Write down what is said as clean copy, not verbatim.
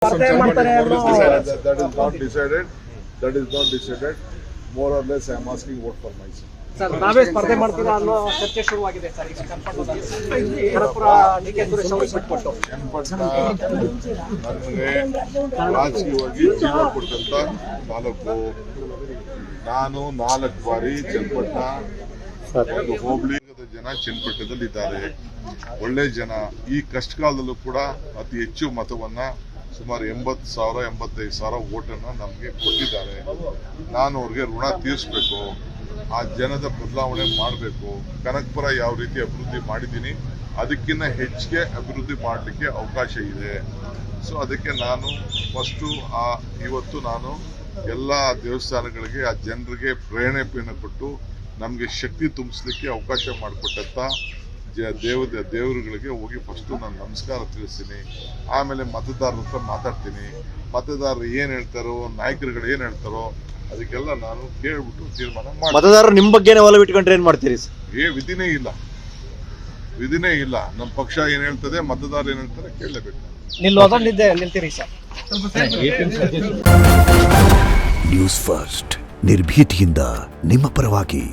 That is not decided. More or less, I am asking vote for myself. Sir ನಾವೇ ಸ್ಪರ್ಧೆ ಮಾಡ್ತೀರಾ ಅನ್ನೋ ಚರ್ಚೆ ಶುರುವಾಗಿದೆ ಸರ್ ಈಗ ಕನಕಪುರ ಡಿಕೆ ಸುರೇಶ್ ಅವರು ಬಿಟ್ಕೊಟ್ಟು ನನಗೆ ರಾಜಕೀಯವಾಗಿ ಜೀವ ಕೊಟ್ಟಂತ ತಾಲೂಕು. ನಾನು 4 ಬಾರಿ ಚನ್ನಪಟ್ಟಣ ಒಂದು ಹೋಬಳಿ ಜನ ಚನ್ನಪಟ್ಟಣದಲ್ಲಿ ಇದ್ದಾರೆ. ಒಳ್ಳೆ ಜನ. ಈ ಕಷ್ಟ ಕಾಲದಲ್ಲೂ ಕೂಡ ಅತಿ ಹೆಚ್ಚು ಮತವನ್ನ ಸುಮಾರು 80,000 85,000 ಓಟನ್ನ ನಮಗೆ ಕೊಟ್ಟಿದ್ದಾರೆ. ನಾನು ಅವ್ರಿಗೆ ಋಣ ತೀರಿಸಬೇಕು. ಆ ಜನದ ಬದಲಾವಣೆ ಮಾಡಬೇಕು. ಕನಕಪುರ ಯಾವ ರೀತಿ ಅಭಿವೃದ್ಧಿ ಮಾಡಿದ್ದೀನಿ ಅದಕ್ಕಿಂತ ಹೆಚ್ಚಿಗೆ ಅಭಿವೃದ್ಧಿ ಮಾಡಲಿಕ್ಕೆ ಅವಕಾಶ ಇದೆ. ಸೊ ಅದಕ್ಕೆ ನಾನು ಇವತ್ತು ನಾನು ಎಲ್ಲ ದೇವಸ್ಥಾನಗಳಿಗೆ ಆ ಜನರಿಗೆ ಪ್ರೇರಣೆಯನ್ನು ಕೊಟ್ಟು ನಮಗೆ ಶಕ್ತಿ ತುಂಬಿಸ್ಲಿಕ್ಕೆ ಅವಕಾಶ ಮಾಡಿಕೊಟ್ಟಂತ ದೇವರುಗಳಿಗೆ ಹೋಗಿ ಫಸ್ಟು ನಾನು ನಮಸ್ಕಾರ ತಿಳಿಸ್ತೀನಿ. ಆಮೇಲೆ ಮತದಾರರ ಹತ್ರ ಮಾತಾಡ್ತೀನಿ. ಮತದಾರರು ಏನು ಹೇಳ್ತಾರೋ, ನಾಯಕರುಗಳು ಏನು ಹೇಳ್ತಾರೋ ಅದಕ್ಕೆಲ್ಲ ನಾನು ಕೇಳ್ಬಿಟ್ಟು ತೀರ್ಮಾನ ಮಾಡಿ. ಮತದಾರರು ನಿಮ್ಮ ಬಗ್ಗೆನೇ ಒಲವು ಇಟ್ಕೊಂಡ್ರೆ ಏನ್ ಮಾಡ್ತೀರಿ ಸರ್? ವಿಧಿನೇ ಇಲ್ಲ. ನಮ್ಮ ಪಕ್ಷ ಏನ್ ಹೇಳ್ತದೆ, ಮತದಾರ ಏನ್ ಹೇಳ್ತಾರೆ ಕೇಳಲೇಬೇಕು. ನಿಲ್ತೀರಿ ಸರ್. ನ್ಯೂಸ್ ಫಸ್ಟ್ ನಿರ್ಭೀತಿಯಿಂದ ನಿಮ್ಮ ಪರವಾಗಿ.